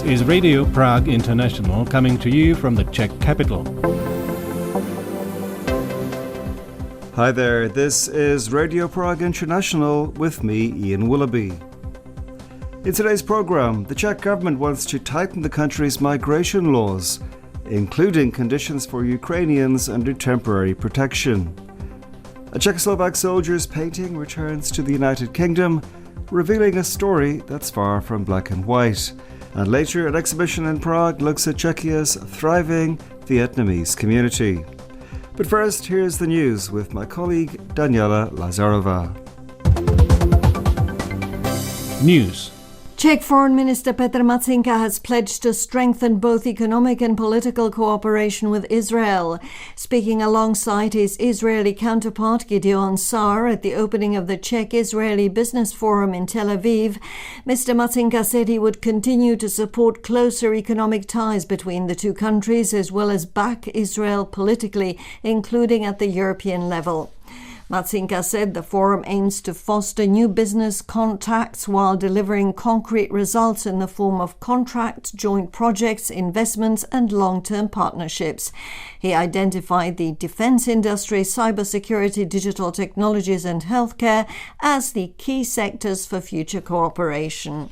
is Radio Prague International, coming to you from the Czech capital. Hi there, this is Radio Prague International with me, Ian Willoughby. In today's programme, the Czech government wants to tighten the country's migration laws, including conditions for Ukrainians under temporary protection. A Czechoslovak soldier's painting returns to the United Kingdom, revealing a story that's far from black and white. And later, an exhibition in Prague looks at Czechia's thriving Vietnamese community. But first, here's the news with my colleague Daniela Lazarova. News. Czech Foreign Minister Petr Matsinka has pledged to strengthen both economic and political cooperation with Israel. Speaking alongside his Israeli counterpart Gideon Sa'ar at the opening of the Czech-Israeli Business Forum in Tel Aviv, Mr. Matsinka said he would continue to support closer economic ties between the two countries as well as back Israel politically, including at the European level. Matsinka said the forum aims to foster new business contacts while delivering concrete results in the form of contracts, joint projects, investments and long-term partnerships. He identified the defense industry, cybersecurity, digital technologies and healthcare as the key sectors for future cooperation.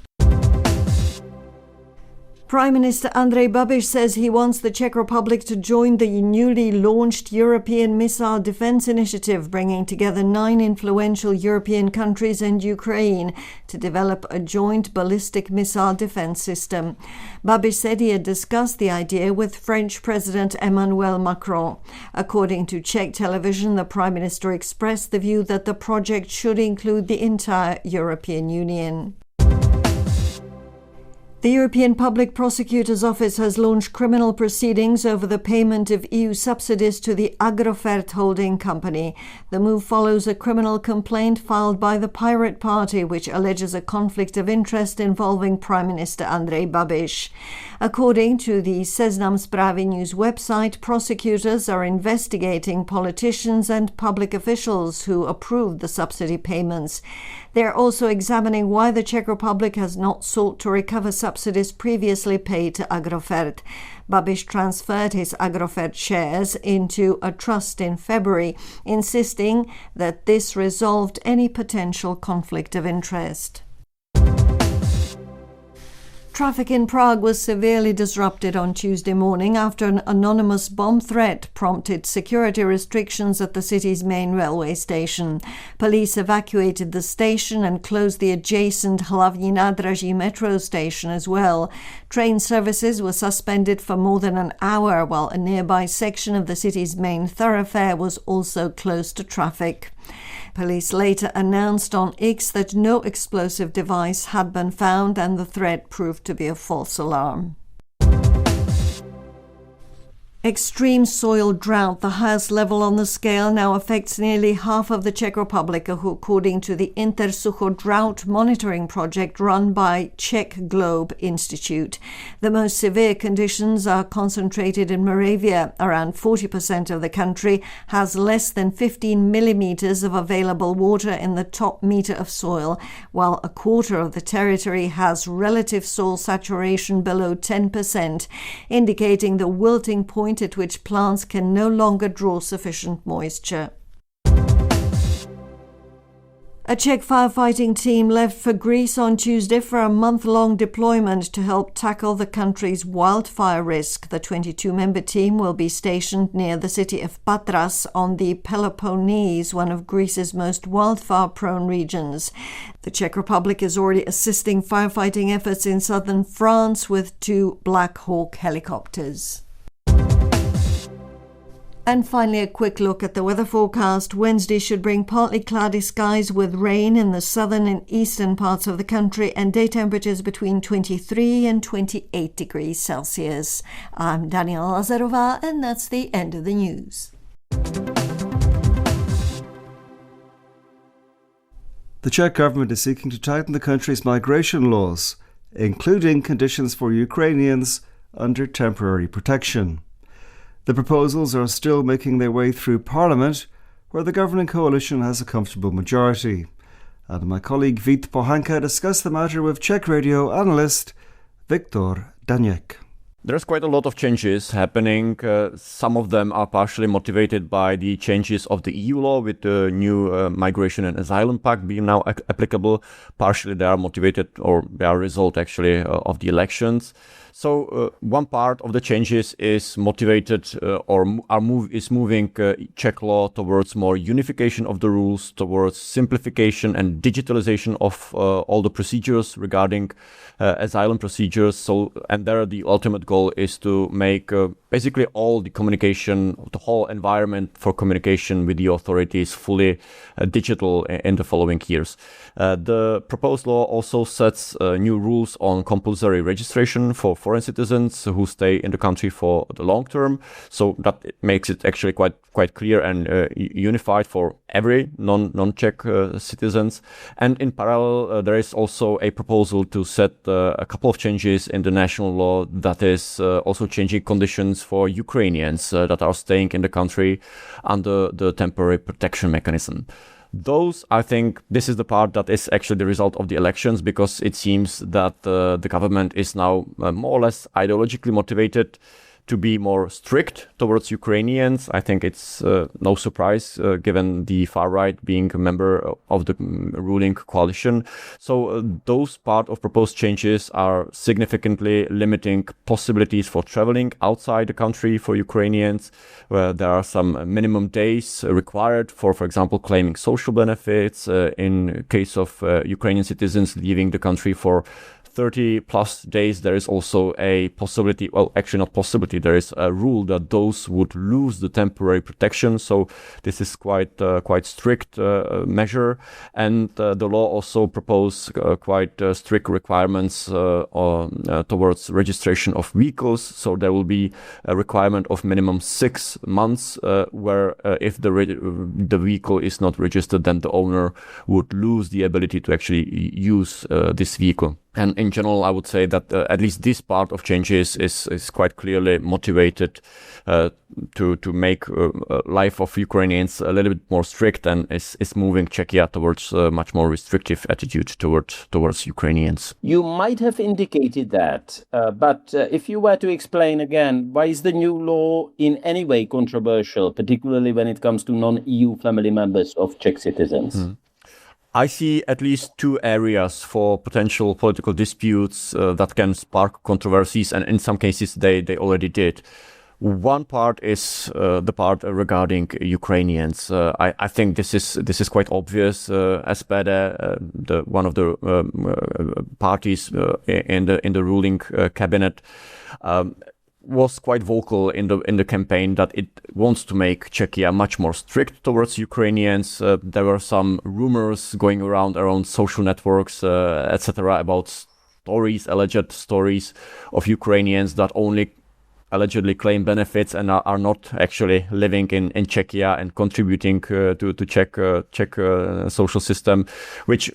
Prime Minister Andrej Babiš says he wants the Czech Republic to join the newly launched European Missile Defense Initiative, bringing together 9 influential European countries and Ukraine to develop a joint ballistic missile defense system. Babiš said he had discussed the idea with French President Emmanuel Macron. According to Czech television, the Prime Minister expressed the view that the project should include the entire European Union. The European Public Prosecutor's Office has launched criminal proceedings over the payment of EU subsidies to the Agrofert holding company. The move follows a criminal complaint filed by the Pirate Party, which alleges a conflict of interest involving Prime Minister Andrej Babiš. According to the Seznam Zprávy news website, prosecutors are investigating politicians and public officials who approved the subsidy payments. They are also examining why the Czech Republic has not sought to recover subsidies previously paid to Agrofert. Babiš transferred his Agrofert shares into a trust in February, insisting that this resolved any potential conflict of interest. Traffic in Prague was severely disrupted on Tuesday morning after an anonymous bomb threat prompted security restrictions at the city's main railway station. Police evacuated the station and closed the adjacent Hlavní nádraží metro station as well. Train services were suspended for more than an hour, while a nearby section of the city's main thoroughfare was also closed to traffic. Police later announced on X that no explosive device had been found and the threat proved to be a false alarm. Extreme soil drought, the highest level on the scale, now affects nearly half of the Czech Republic, according to the Intersucho drought monitoring project run by Czech Globe Institute. The most severe conditions are concentrated in Moravia. Around 40% of the country has less than 15 millimeters of available water in the top meter of soil, while a quarter of the territory has relative soil saturation below 10%, indicating the wilting point at which plants can no longer draw sufficient moisture. A Czech firefighting team left for Greece on Tuesday for a month-long deployment to help tackle the country's wildfire risk. The 22-member team will be stationed near the city of Patras on the Peloponnese, one of Greece's most wildfire-prone regions. The Czech Republic is already assisting firefighting efforts in southern France with 2 Black Hawk helicopters. And finally, a quick look at the weather forecast. Wednesday should bring partly cloudy skies with rain in the southern and eastern parts of the country and day temperatures between 23 and 28 degrees Celsius. I'm Daniela Lazarova, and that's the end of the news. The Czech government is seeking to tighten the country's migration laws, including conditions for Ukrainians under temporary protection. The proposals are still making their way through Parliament, where the governing coalition has a comfortable majority. And my colleague Vít Pohanka discussed the matter with Czech radio analyst Viktor Daniek. There's quite a lot of changes happening. Some of them are partially motivated by the changes of the EU law with the new Migration and Asylum Pact being now applicable. Partially they are motivated, or they are a result actually of the elections. So one part of the changes is motivated is moving Czech law towards more unification of the rules, towards simplification and digitalization of all the procedures regarding asylum procedures. So, and there the ultimate goal is to make basically all the communication, the whole environment for communication with the authorities fully digital in the following years. The proposed law also sets new rules on compulsory registration for foreign citizens who stay in the country for the long term. So that makes it actually quite clear and unified for every non-Czech citizens. And in parallel, there is also a proposal to set a couple of changes in the national law that is also changing conditions for Ukrainians that are staying in the country under the temporary protection mechanism. Those, I think, this is the part that is actually the result of the elections, because it seems that the government is now more or less ideologically motivated to be more strict towards Ukrainians. I think it's no surprise given the far right being a member of the ruling coalition. So those part of proposed changes are significantly limiting possibilities for traveling outside the country for Ukrainians, where there are some minimum days required for example, claiming social benefits. In case of Ukrainian citizens leaving the country for 30 plus days, there is also a possibility, well, actually not possibility, there is a rule that those would lose the temporary protection. So this is quite strict measure. And the law also proposed quite strict requirements towards registration of vehicles. So there will be a requirement of minimum 6 months, where if the vehicle is not registered, then the owner would lose the ability to actually use this vehicle. And in general, I would say that at least this part of changes is quite clearly motivated to make life of Ukrainians a little bit more strict, and is moving Czechia towards a much more restrictive attitude towards Ukrainians. You might have indicated that, but if you were to explain again, why is the new law in any way controversial, particularly when it comes to non-EU family members of Czech citizens? I see at least two areas for potential political disputes that can spark controversies, and in some cases they already did. One part is the part regarding Ukrainians. I think this is quite obvious. SPD, one of the parties in the ruling cabinet, was quite vocal in the campaign that it wants to make Czechia much more strict towards Ukrainians. There were some rumors going around social networks, etc., about alleged stories of Ukrainians that only allegedly claim benefits and are not actually living in Czechia and contributing to Czech social system, which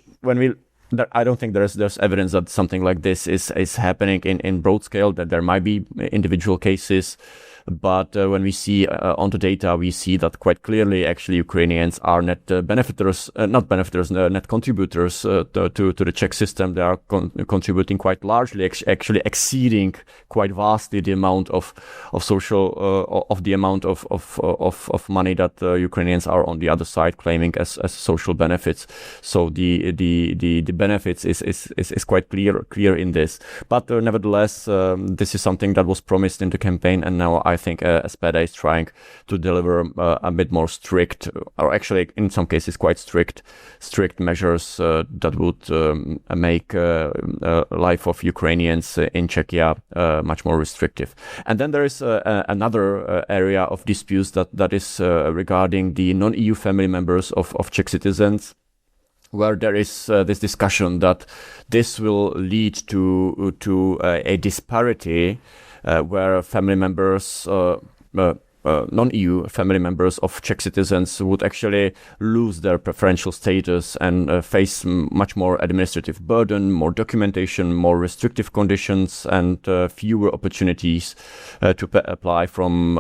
I don't think there's evidence that something like this is happening in broad scale, that there might be individual cases. But when we see on the data, we see that quite clearly, actually, Ukrainians are net contributors to the Czech system. They are contributing quite largely, actually exceeding quite vastly the amount of money that Ukrainians are on the other side claiming as social benefits. So the benefits is quite clear in this. But nevertheless, this is something that was promised in the campaign, and now I think SPD is trying to deliver a bit more strict, or actually in some cases quite strict measures that would make life of Ukrainians in Czechia much more restrictive. And then there is another area of disputes that is regarding the non-EU family members of Czech citizens, where there is this discussion that this will lead to a disparity where family members non-EU family members of Czech citizens would actually lose their preferential status and face much more administrative burden, more documentation, more restrictive conditions, and fewer opportunities to apply from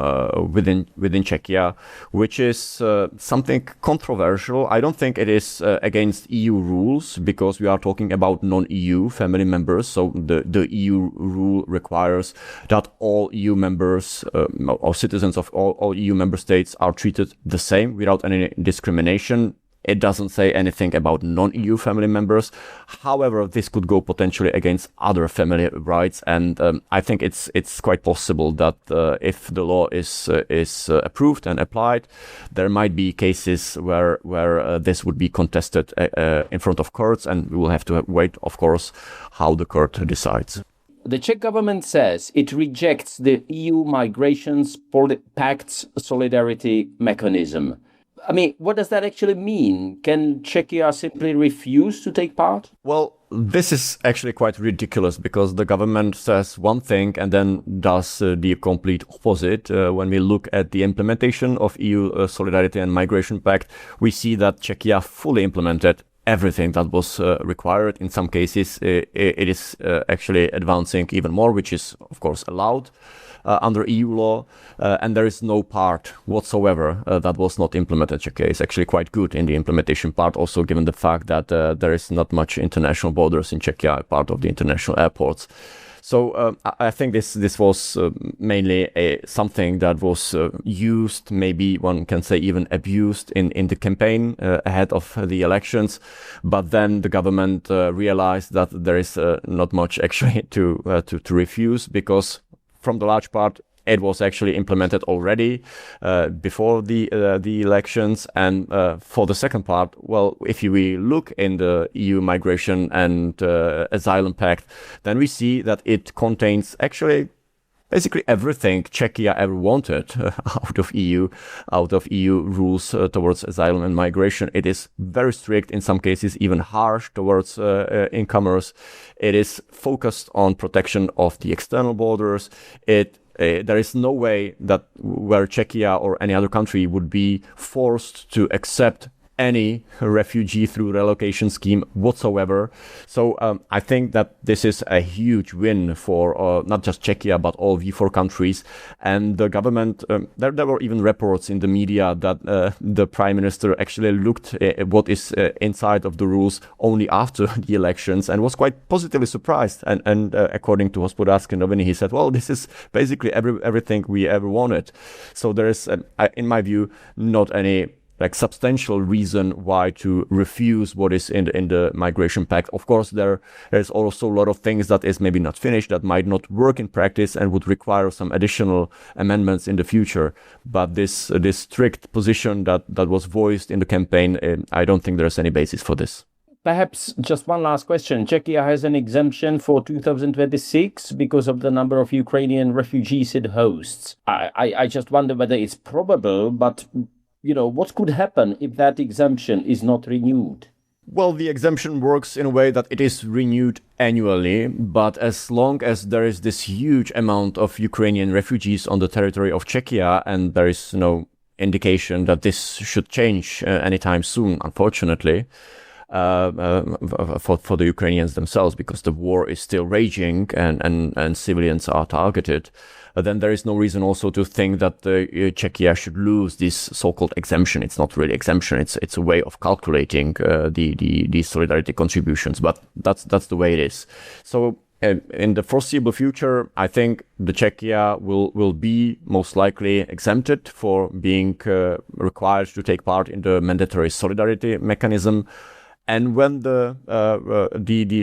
within Czechia, which is something controversial. I don't think it is against EU rules, because we are talking about non-EU family members. So the EU rule requires that all EU members or citizens of all EU member states are treated the same without any discrimination. It doesn't say anything about non-EU family members. However, this could go potentially against other family rights, and I think it's quite possible that if the law is approved and applied, there might be cases where this would be contested in front of courts, and we will have to wait, of course, how the court decides. The Czech government says it rejects the EU Migrations Pact's solidarity mechanism. I mean, what does that actually mean? Can Czechia simply refuse to take part? Well, this is actually quite ridiculous, because the government says one thing and then does the complete opposite. When we look at the implementation of EU Solidarity and Migration Pact, we see that Czechia fully implemented everything that was required. In some cases, it is actually advancing even more, which is, of course, allowed under EU law, and there is no part whatsoever that was not implemented. Czechia is actually quite good in the implementation part, also given the fact that there is not much international borders in Czechia, part of the international airports. So I think this was mainly something that was used, maybe one can say even abused in the campaign ahead of the elections. But then the government realized that there is not much actually to refuse, because from the large part it was actually implemented already before the elections. And for the second part, well, if we look in the EU Migration and Asylum Pact, then we see that it contains actually basically everything Czechia ever wanted out of EU rules towards asylum and migration. It is very strict, in some cases even harsh towards incomers. It is focused on protection of the external borders. There is no way that where Czechia or any other country would be forced to accept any refugee through relocation scheme whatsoever. So I think that this is a huge win for not just Czechia, but all V4 countries. And the government, there were even reports in the media that the prime minister actually looked at what is inside of the rules only after the elections and was quite positively surprised. And according to Hospodářské noviny, he said, well, this is basically everything we ever wanted. So there is, in my view, not any substantial reason why to refuse what is in the migration pact. Of course, there's also a lot of things that is maybe not finished, that might not work in practice and would require some additional amendments in the future. But this strict position that was voiced in the campaign, I don't think there's any basis for this. Perhaps just one last question. Czechia has an exemption for 2026 because of the number of Ukrainian refugees it hosts. I just wonder whether it's probable, but what could happen if that exemption is not renewed? Well, the exemption works in a way that it is renewed annually, but as long as there is this huge amount of Ukrainian refugees on the territory of Czechia, and there is no indication that this should change anytime soon, unfortunately, for the Ukrainians themselves, because the war is still raging and civilians are targeted, then there is no reason also to think that Czechia should lose this so-called exemption. It's not really exemption. It's a way of calculating the solidarity contributions, but that's the way it is. So in the foreseeable future, I think the Czechia will be most likely exempted for being required to take part in the mandatory solidarity mechanism. And when the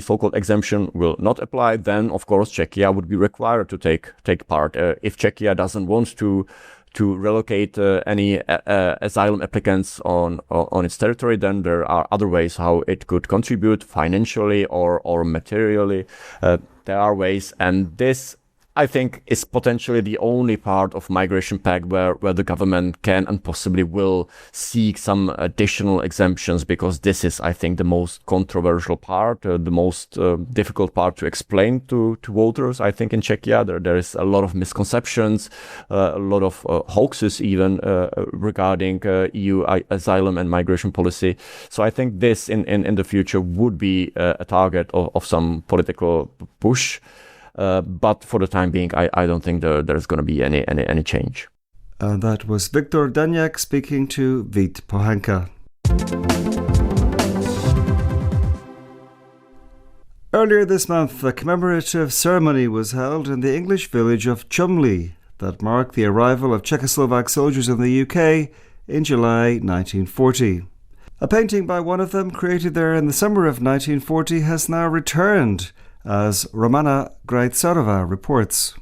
so-called exemption will not apply, then of course Czechia would be required to take part. If Czechia doesn't want to relocate any asylum applicants on its territory, then there are other ways how it could contribute financially or materially. There are ways, and this, I think is potentially the only part of migration pact where the government can and possibly will seek some additional exemptions, because this is, I think, the most controversial part, the most difficult part to explain to voters. I think in Czechia there is a lot of misconceptions, a lot of hoaxes even regarding EU asylum and migration policy. So I think this in the future would be a target of some political push. But for the time being, I don't think there's going to be any change. And that was Viktor Daniak speaking to Vít Pohanka. Earlier this month, a commemorative ceremony was held in the English village of Chumley that marked the arrival of Czechoslovak soldiers in the UK in July 1940. A painting by one of them, created there in the summer of 1940, has now returned, as Romana Grajcarova reports.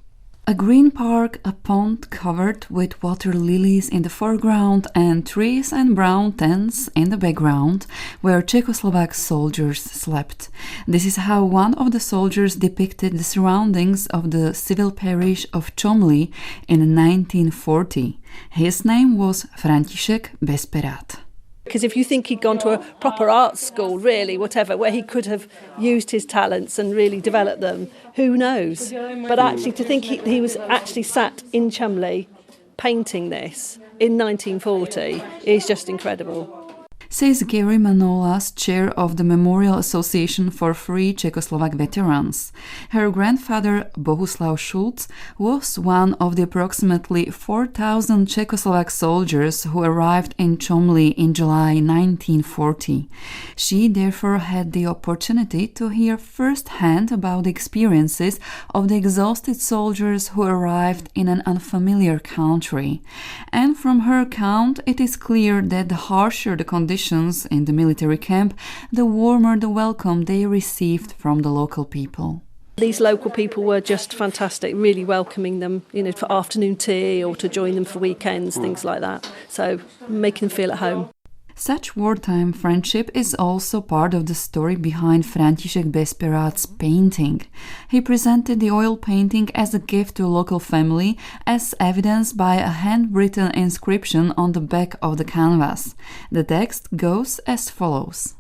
A green park, a pond covered with water lilies in the foreground and trees and brown tents in the background, where Czechoslovak soldiers slept. This is how one of the soldiers depicted the surroundings of the civil parish of Chomly in 1940. His name was František Bezperát. Because if you think he'd gone to a proper art school, really, whatever, where he could have used his talents and really developed them, who knows? But actually, to think he was actually sat in Chumley painting this in 1940 is just incredible. Says Gary Manolas, chair of the Memorial Association for Free Czechoslovak Veterans. Her grandfather, Bohuslav Schulz, was one of the approximately 4,000 Czechoslovak soldiers who arrived in Chomly in July 1940. She therefore had the opportunity to hear firsthand about the experiences of the exhausted soldiers who arrived in an unfamiliar country. And from her account, it is clear that the harsher the conditions in the military camp, the warmer the welcome they received from the local people. These local people were just fantastic, really welcoming them, for afternoon tea or to join them for weekends, things like that. So making them feel at home. Such wartime friendship is also part of the story behind František Bezperát's painting. He presented the oil painting as a gift to a local family, as evidenced by a handwritten inscription on the back of the canvas. The text goes as follows.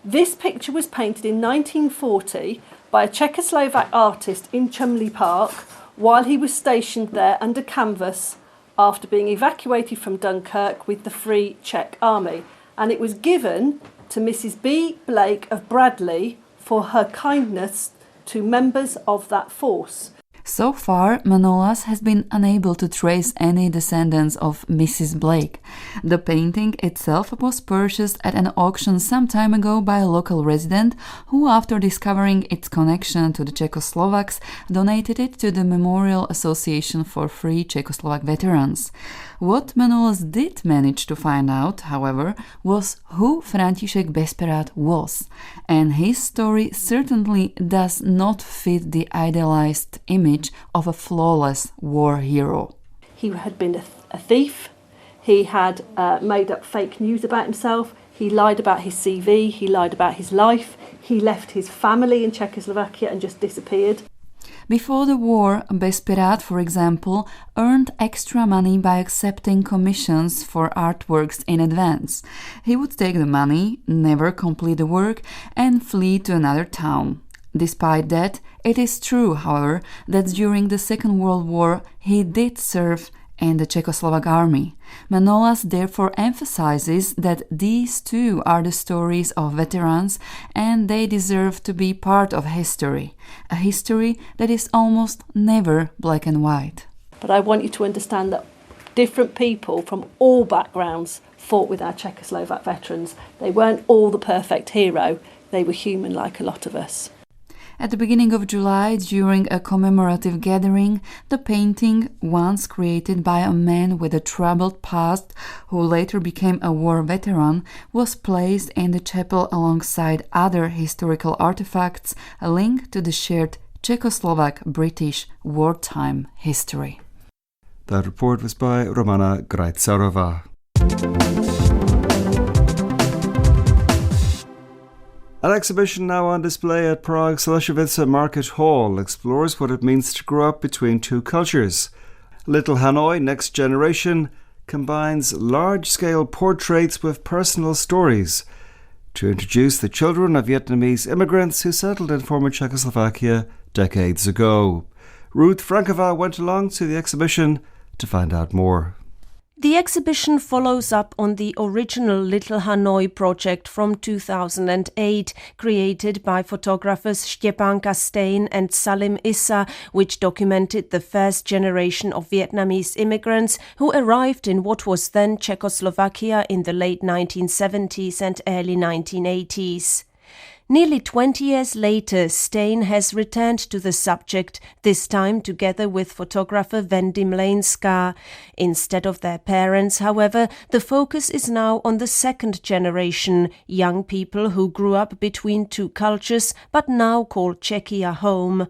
This picture was painted in 1940 by a Czechoslovak artist in Chumley Park while he was stationed there under canvas after being evacuated from Dunkirk with the Free Czech Army. And it was given to Mrs. B. Blake of Bradley for her kindness to members of that force. So far, Manolas has been unable to trace any descendants of Mrs. Blake. The painting itself was purchased at an auction some time ago by a local resident who, after discovering its connection to the Czechoslovaks, donated it to the Memorial Association for Free Czechoslovak Veterans. What Manolas did manage to find out, however, was who František Bezperát was, and his story certainly does not fit the idealized image of a flawless war hero. He had been a thief, he had made up fake news about himself, he lied about his CV, he lied about his life, he left his family in Czechoslovakia and just disappeared. Before the war, Bezperát, for example, earned extra money by accepting commissions for artworks in advance. He would take the money, never complete the work, and flee to another town. Despite that, it is true, however, that during the Second World War he did serve in the Czechoslovak army. Manolas therefore emphasizes that these too are the stories of veterans and they deserve to be part of history, a history that is almost never black and white. But I want you to understand that different people from all backgrounds fought with our Czechoslovak veterans. They weren't all the perfect hero, they were human like a lot of us. At the beginning of July, during a commemorative gathering, the painting, once created by a man with a troubled past who later became a war veteran, was placed in the chapel alongside other historical artifacts linked to the shared Czechoslovak-British wartime history. That report was by Romana Grajcarova. An exhibition now on display at Prague's Lešovice Market Hall explores what it means to grow up between two cultures. Little Hanoi Next Generation combines large-scale portraits with personal stories to introduce the children of Vietnamese immigrants who settled in former Czechoslovakia decades ago. Ruth Frankova went along to the exhibition to find out more. The exhibition follows up on the original Little Hanoi project from 2008, created by photographers Štěpánka Stein and Salim Issa, which documented the first generation of Vietnamese immigrants who arrived in what was then Czechoslovakia in the late 1970s and early 1980s. Nearly 20 years later, Stein has returned to the subject, this time together with photographer Wendy Mlejnská. Instead of their parents, however, the focus is now on the second generation, young people who grew up between two cultures but now call Czechia home.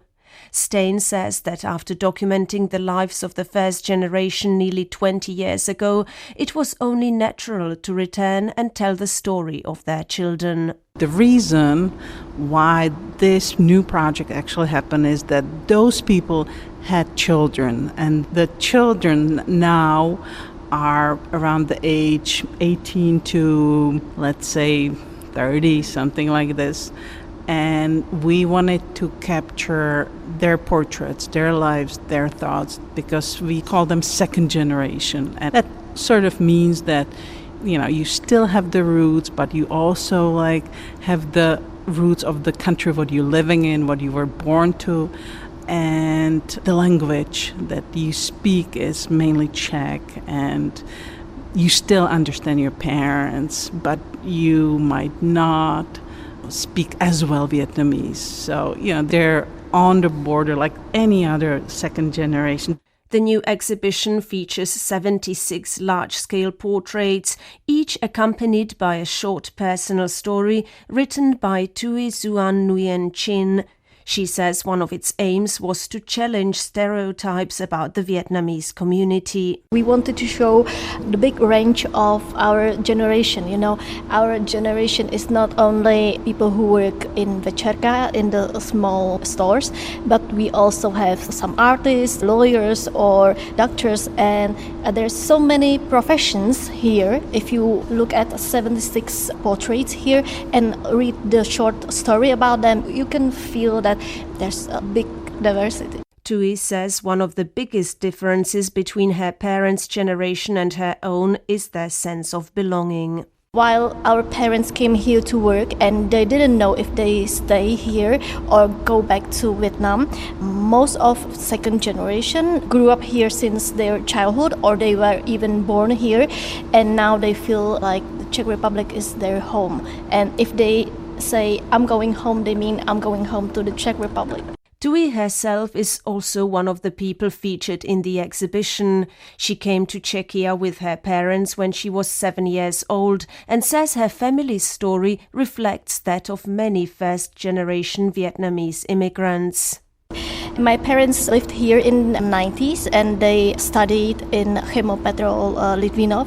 Stein says that after documenting the lives of the first generation nearly 20 years ago, it was only natural to return and tell the story of their children. The reason why this new project actually happened is that those people had children, and the children now are around the age 18 to, let's say, 30, something like this. And we wanted to capture their portraits, their lives, their thoughts, because we call them second generation. And that sort of means that, you know, you still have the roots, but you also have the roots of the country, what you're living in, what you were born to. And the language that you speak is mainly Czech, and you still understand your parents, but you might not speak as well Vietnamese. So, you know, they're on the border like any other second generation. The new exhibition features 76 large-scale portraits, each accompanied by a short personal story written by Thuy Xuan Nguyen Chin. She says one of its aims was to challenge stereotypes about the Vietnamese community. We wanted to show the big range of our generation. You know, our generation is not only people who work in večerka, in the small stores, but we also have some artists, lawyers or doctors, and there's so many professions here. If you look at 76 portraits here and read the short story about them, you can feel that there's a big diversity. Thuy says one of the biggest differences between her parents' generation and her own is their sense of belonging. While our parents came here to work and they didn't know if they stay here or go back to Vietnam, most of second generation grew up here since their childhood or they were even born here, and now they feel like the Czech Republic is their home. And if they say, I'm going home, they mean I'm going home to the Czech Republic. Thuy herself is also one of the people featured in the exhibition. She came to Czechia with her parents when she was 7 years old and says her family's story reflects that of many first-generation Vietnamese immigrants. My parents lived here in the 90s and they studied in Chemopetrol Litvinov,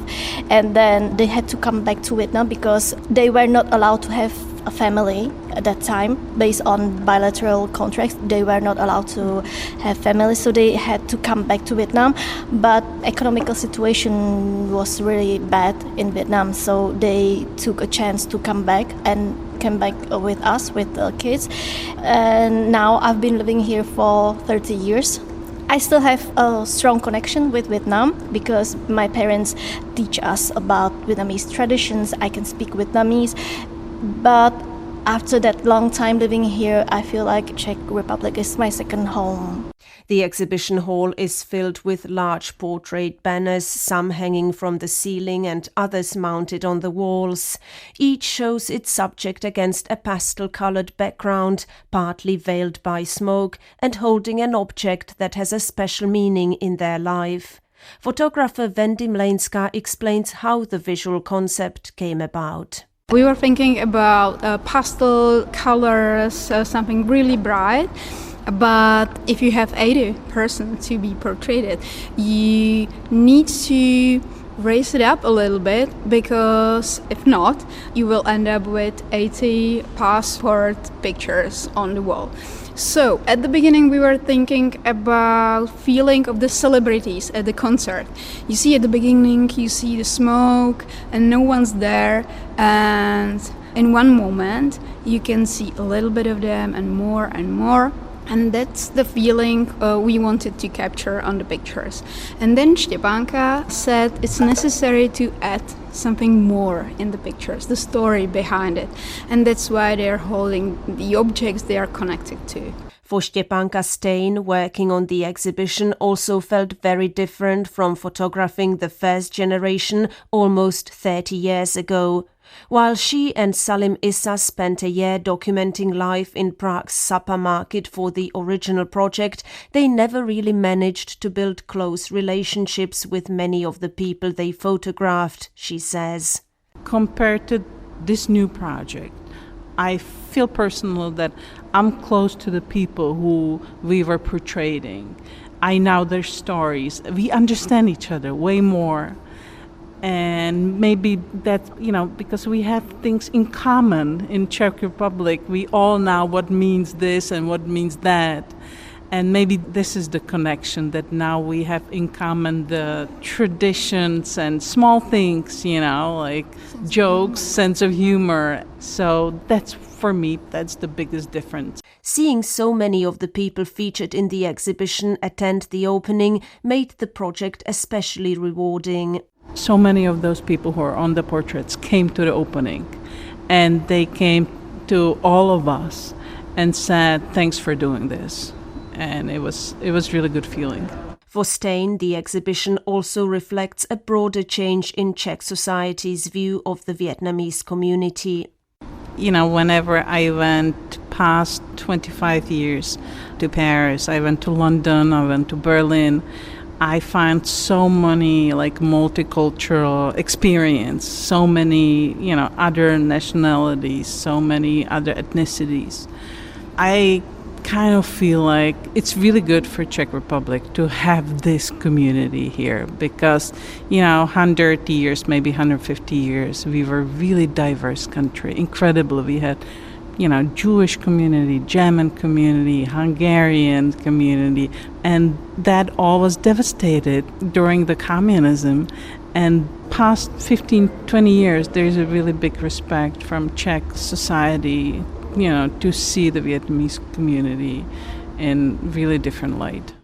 and then they had to come back to Vietnam because they were not allowed to have a family at that time. Based on bilateral contracts, they were not allowed to have family, so they had to come back to Vietnam. But economical situation was really bad in Vietnam, so they took a chance to come back and came back with us, with the kids. And now I've been living here for 30 years. I still have a strong connection with Vietnam because my parents teach us about Vietnamese traditions. I can speak Vietnamese. But after that long time living here, I feel like Czech Republic is my second home. The exhibition hall is filled with large portrait banners, some hanging from the ceiling and others mounted on the walls. Each shows its subject against a pastel-colored background, partly veiled by smoke, and holding an object that has a special meaning in their life. Photographer Wendy Mlejnská explains how the visual concept came about. We were thinking about pastel colors, something really bright. But if you have 80 persons to be portrayed, you need to raise it up a little bit, because if not, you will end up with 80 passport pictures on the wall. So at the beginning we were thinking about feeling of the celebrities at the concert. You see at the beginning, you see the smoke and no one's there, and in one moment you can see a little bit of them and more, and that's the feeling we wanted to capture on the pictures. And then Štěpánka said it's necessary to add something more in the pictures, the story behind it, and that's why they're holding the objects they are connected to. For Štěpánka, Stein, working on the exhibition also felt very different from photographing the first generation almost 30 years ago. While she and Salim Issa spent a year documenting life in Prague's supper market for the original project, they never really managed to build close relationships with many of the people they photographed, she says. Compared to this new project, I feel personally that I'm close to the people who we were portraying. I know their stories. We understand each other way more. And maybe that, because we have things in common in Czech Republic, we all know what means this and what means that. And maybe this is the connection that now we have in common, the traditions and small things, like jokes, sense of humor. So that's, for me, that's the biggest difference. Seeing so many of the people featured in the exhibition attend the opening made the project especially rewarding. So many of those people who are on the portraits came to the opening, and they came to all of us and said, thanks for doing this. And it was really good feeling. For Stein, the exhibition also reflects a broader change in Czech society's view of the Vietnamese community. Whenever I went past 25 years to Paris, I went to London, I went to Berlin, I find so many multicultural experience, so many, other nationalities, so many other ethnicities. I kind of feel like it's really good for Czech Republic to have this community here because, 100 years, maybe 150 years, we were a really diverse country, incredible. We had Jewish community, German community, Hungarian community, and that all was devastated during the communism. And past 15, 20 years, there's a really big respect from Czech society, to see the Vietnamese community in really different light.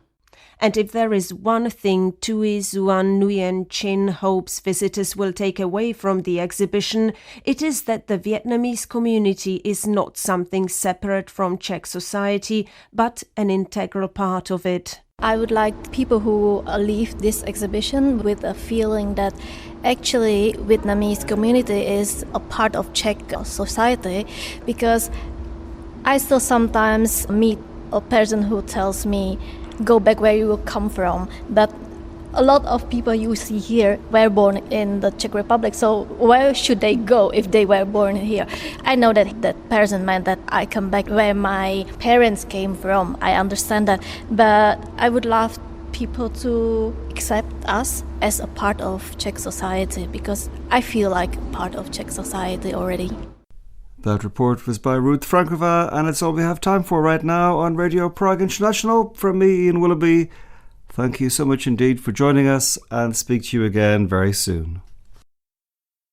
And if there is one thing Tui Xuan Nguyen Chin hopes visitors will take away from the exhibition, it is that the Vietnamese community is not something separate from Czech society, but an integral part of it. I would like people who leave this exhibition with a feeling that actually Vietnamese community is a part of Czech society, because I still sometimes meet a person who tells me, go back where you come from, but a lot of people you see here were born in the Czech Republic, so where should they go if they were born here? I know that that person meant that I come back where my parents came from. I understand that, but I would love people to accept us as a part of Czech society, because I feel like part of Czech society already. That report was by Ruth Frankova, and it's all we have time for right now on Radio Prague International. From me, Ian Willoughby, thank you so much indeed for joining us, and speak to you again very soon.